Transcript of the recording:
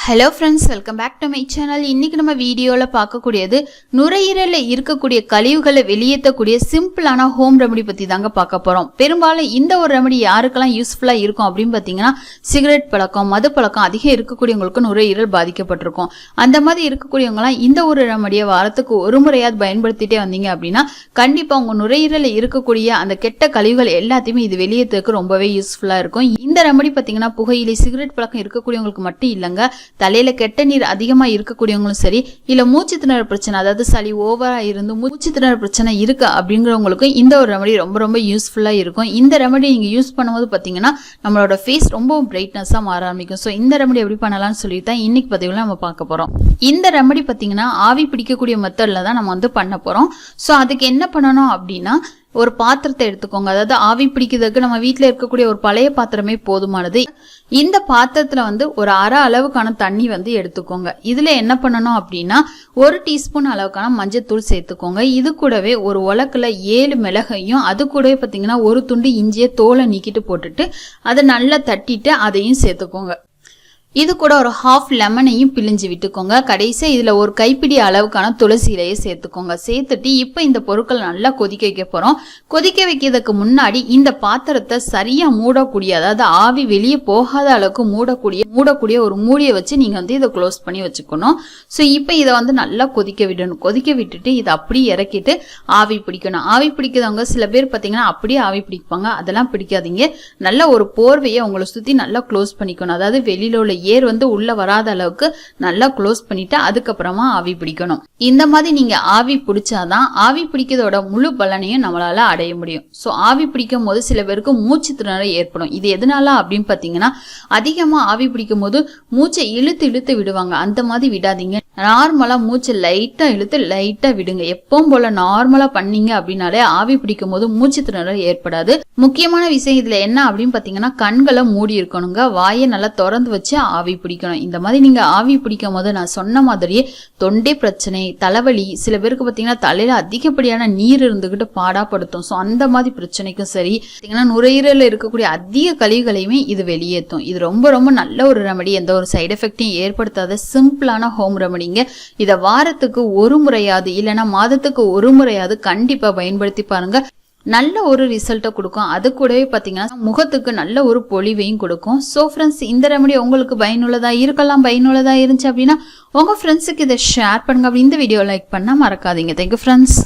Hello friends, welcome back to my channel. இன்னைக்கு நம்ம வீடியோவில் பார்க்கக்கூடியது நுரையீரலில் இருக்கக்கூடிய கழிவுகளை வெளியேற்றக்கூடிய சிம்பிளான ஹோம் ரெமடி பற்றி தாங்க பார்க்க போகிறோம். பெரும்பாலும் இந்த ஒரு ரெமடி யாருக்கெல்லாம் யூஸ்ஃபுல்லாக இருக்கும் அப்படின்னு பார்த்தீங்கன்னா, சிகரெட் பழக்கம், மது பழக்கம் அதிகம் இருக்கக்கூடியவங்களுக்கு நுரையீரல் பாதிக்கப்பட்டிருக்கும். அந்த மாதிரி இருக்கக்கூடியவங்களாம் இந்த ஒரு ரெமடியை வாரத்துக்கு ஒரு முறையாவது பயன்படுத்திட்டே வந்தீங்க அப்படின்னா கண்டிப்பாக உங்கள் நுரையீரலில் இருக்கக்கூடிய அந்த கெட்ட கழிவுகள் எல்லாத்தையுமே இது வெளியேற்றதுக்கு ரொம்பவே யூஸ்ஃபுல்லாக இருக்கும். இந்த ரெமடி பார்த்தீங்கன்னா புகையிலை, சிகரெட் பழக்கம் இருக்கக்கூடியவங்களுக்கு மட்டும் இல்லைங்க, தலையில கெட்ட நீர் அதிகமா இருக்கக்கூடியவங்களும் சரி, இல்ல மூச்சு திணற பிரச்சனை, அதாவது சளி ஓவரா இருந்து மூச்சு திணற பிரச்சனை இருக்கு அப்படிங்கிறவங்களுக்கும் இந்த ஒரு ரெமடி ரொம்ப ரொம்ப யூஸ்ஃபுல்லா இருக்கும். இந்த ரெமடி நீங்க யூஸ் பண்ணும்போது பாத்தீங்கன்னா நம்மளோட ஃபேஸ் ரொம்பவும் பிரைட்னஸா மாற ஆரம்பிக்கும். ஸோ இந்த ரெமடி எப்படி பண்ணலாம்னு சொல்லிட்டு தான் இன்னைக்கு பதிவுல நம்ம பார்க்க போறோம். இந்த ரெமடி பாத்தீங்கன்னா ஆவி பிடிக்கக்கூடிய மெத்தட்ல தான் நம்ம பண்ண போறோம். ஸோ அதுக்கு என்ன பண்ணணும் அப்படின்னா, ஒரு பாத்திரத்தை எடுத்துக்கோங்க. அதாவது ஆவி பிடிக்கிறதுக்கு நம்ம வீட்டில் இருக்கக்கூடிய ஒரு பழைய பாத்திரமே போதுமானது. இந்த பாத்திரத்துல ஒரு அரை அளவுக்கான தண்ணி எடுத்துக்கோங்க. இதுல என்ன பண்ணணும் அப்படின்னா, 1 டீஸ்பூன் அளவுக்கான மஞ்சத்தூள் சேர்த்துக்கோங்க. இது கூடவே ஒரு உலக்குல 7 மிளகையும், அது கூடவே பார்த்தீங்கன்னா ஒரு துண்டு இஞ்சியை தோலை நீக்கிட்டு போட்டுட்டு அதை நல்லா தட்டிட்டு அதையும் சேர்த்துக்கோங்க. இது கூட ஒரு ஹாஃப் லெமனையும் பிழிஞ்சு விட்டுக்கோங்க. கடைசியாக இதில் ஒரு கைப்பிடி அளவுக்கான துளசி இலையை சேர்த்துக்கோங்க. சேர்த்துட்டு இப்போ இந்த பொருட்கள் நல்லா கொதிக்க வைக்க போகிறோம். கொதிக்க வைக்கிறதுக்கு முன்னாடி இந்த பாத்திரத்தை சரியாக மூடக்கூடிய, அதாவது ஆவி வெளியே போகாத அளவுக்கு மூடக்கூடிய ஒரு மூடியை வச்சு நீங்கள் இதை க்ளோஸ் பண்ணி வச்சுக்கணும். ஸோ இப்போ இதை நல்லா கொதிக்க விடணும். கொதிக்க விட்டுட்டு இதை அப்படியே இறக்கிட்டு ஆவி பிடிக்கணும். ஆவி பிடிக்கிறவங்க சில பேர் பார்த்தீங்கன்னா அப்படியே ஆவி பிடிப்பாங்க. அதெல்லாம் பிடிக்காதீங்க. நல்ல ஒரு போர்வையை உங்களை சுற்றி நல்லா க்ளோஸ் பண்ணிக்கணும். அதாவது வெளியில உள்ள ஏர் உள்ள வராத அளவுக்கு நல்லா க்ளோஸ் பண்ணிட்டு அதுக்கப்புறமா ஆவி பிடிக்கணும். இந்த மாதிரி நீங்க ஆவி பிடிச்சாதான் ஆவி பிடிக்கிறதோட முழு பலனையும் நம்மளால அடைய முடியும். ஸோ ஆவி பிடிக்கும் போது சில பேருக்கு மூச்சு திணறல் ஏற்படும். இது எதனால அப்படின்னு பாத்தீங்கன்னா, அதிகமா ஆவி பிடிக்கும் போது மூச்சை இழுத்து விடுவாங்க. அந்த மாதிரி விடாதீங்க. நார்மலா மூச்சு லைட்டா இழுத்து லைட்டா விடுங்க. எப்பவும் போல நார்மலா பண்ணீங்க அப்படின்னாலே ஆவி பிடிக்கும் போது மூச்சு திணறல் ஏற்படாது. முக்கியமான விஷயம் இதுல என்ன அப்படின்னு பாத்தீங்கன்னா, கண்களை மூடி இருக்கணுங்க. வாயை நல்லா திறந்து வச்சு ஆவி பிடிக்கணும். இந்த மாதிரி நீங்க ஆவி பிடிக்கும் போது நான் சொன்ன மாதிரியே தொண்டை பிரச்சனை, தலைவலி, சில பேருக்கு பாத்தீங்கன்னா தலையில அதிகப்படியான நீர் இருந்துகிட்டு பாடாப்படுத்தும். ஸோ அந்த மாதிரி பிரச்சனைக்கும் சரி, நுரையீரலில் இருக்கக்கூடிய அதிக கழிவுகளையுமே இது வெளியேற்றும். இது ரொம்ப ரொம்ப நல்ல ஒரு ரெமடி. எந்த ஒரு சைடு எஃபெக்டையும் ஏற்படுத்தாத சிம்பிளான ஹோம் ரெமடிங்க. இதை வாரத்துக்கு ஒரு முறையாவது இல்லைன்னா மாதத்துக்கு ஒரு முறையாவது கண்டிப்பா பயன்படுத்தி பாருங்க. நல்ல ஒரு ரிசல்ட்டை கொடுக்கும். அது கூடவே பார்த்தீங்கன்னா முகத்துக்கு நல்ல ஒரு பொலிவையும் கொடுக்கும். ஸோ ஃப்ரெண்ட்ஸ், இந்த ரெமடி உங்களுக்கு பயனுள்ளதா இருந்துச்சு அப்படின்னா உங்க ஃப்ரெண்ட்ஸுக்கு இதை ஷேர் பண்ணுங்க. அப்படி இந்த வீடியோ லைக் பண்ணா மறக்காதீங்க. Thank you friends.